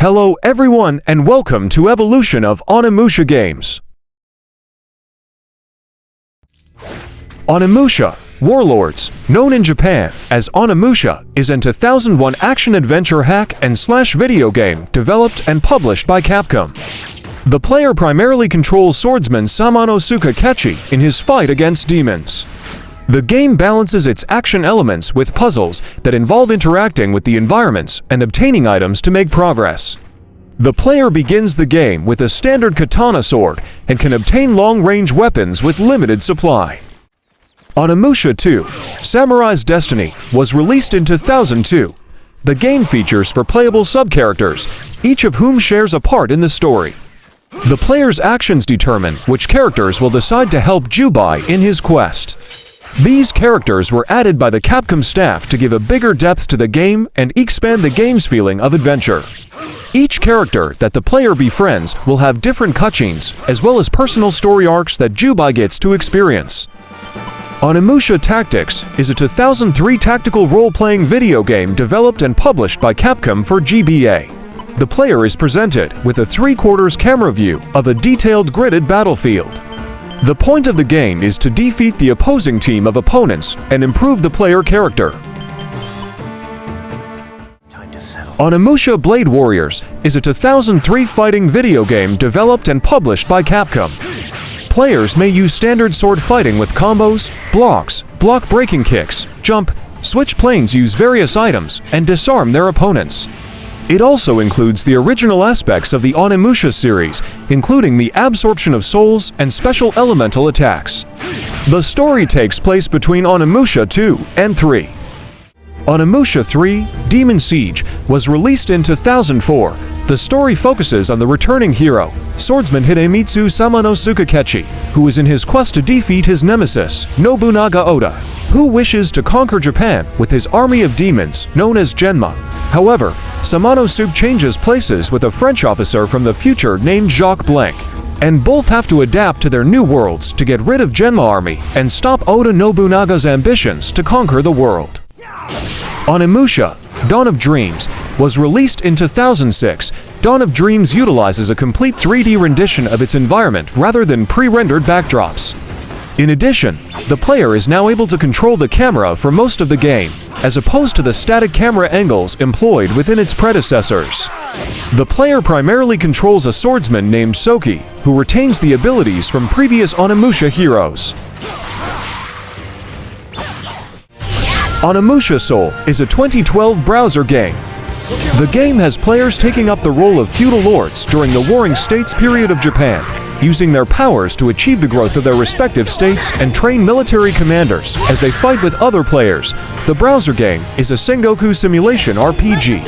Hello everyone and welcome to Evolution of Onimusha Games. Onimusha, Warlords, known in Japan as Onimusha, is an 2001 action-adventure hack-and-slash video game developed and published by Capcom. The player primarily controls swordsman Onimusha Tactics in his fight against demons. The game balances its action elements with puzzles that involve interacting with the environments and obtaining items to make progress. The player begins the game with a standard katana sword and can obtain long-range weapons with limited supply. Onimusha 2, Samurai's Destiny, was released in 2002. The game features 4 playable sub-characters, each of whom shares a part in the story. The player's actions determine which characters will decide to help Jubai in his quest. These characters were added by the Capcom staff to give a bigger depth to the game and expand the game's feeling of adventure. Each character that the player befriends will have different cutscenes, as well as personal story arcs that Jubai gets to experience. Onimusha Tactics is a 2003 tactical role-playing video game developed and published by Capcom for GBA. The player is presented with a 3/4 camera view of a detailed gridded battlefield. The point of the game is to defeat the opposing team of opponents and improve the player character. Onimusha Blade Warriors is a 2003 fighting video game developed and published by Capcom. Players may use standard sword fighting with combos, blocks, block breaking kicks, jump, switch planes, use various items, and disarm their opponents. It also includes the original aspects of the Onimusha series, including the absorption of souls and special elemental attacks. The story takes place between Onimusha 2 and 3. Onimusha 3, Demon Siege, was released in 2004. The story focuses on the returning hero, swordsman Hidemitsu Onimusha Tactics, who is in his quest to defeat his nemesis, Nobunaga Oda, who wishes to conquer Japan with his army of demons, known as Genma. However, Onimusha changes places with a French officer from the future named Jacques Blanc, and both have to adapt to their new worlds to get rid of Genma army and stop Oda Nobunaga's ambitions to conquer the world. Onimusha, Dawn of Dreams, was released in 2006. Dawn of Dreams utilizes a complete 3D rendition of its environment rather than pre-rendered backdrops. In addition, the player is now able to control the camera for most of the game, as opposed to the static camera angles employed within its predecessors. The player primarily controls a swordsman named Soki, who retains the abilities from previous Onimusha heroes. Onimusha Soul is a 2012 browser game. The game has players taking up the role of feudal lords during the Warring States period of Japan, using their powers to achieve the growth of their respective states and train military commanders as they fight with other players. The browser game is a Sengoku simulation RPG.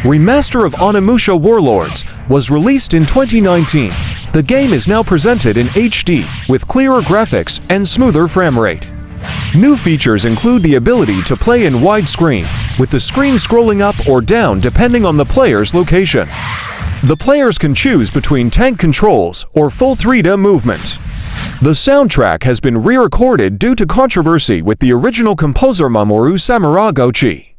Remaster of Onimusha Warlords was released in 2019. The game is now presented in HD with clearer graphics and smoother frame rate. New features include the ability to play in widescreen, with the screen scrolling up or down depending on the player's location. The players can choose between tank controls or full 3D movement. The soundtrack has been re-recorded due to controversy with the original composer Mamoru Samuragochi.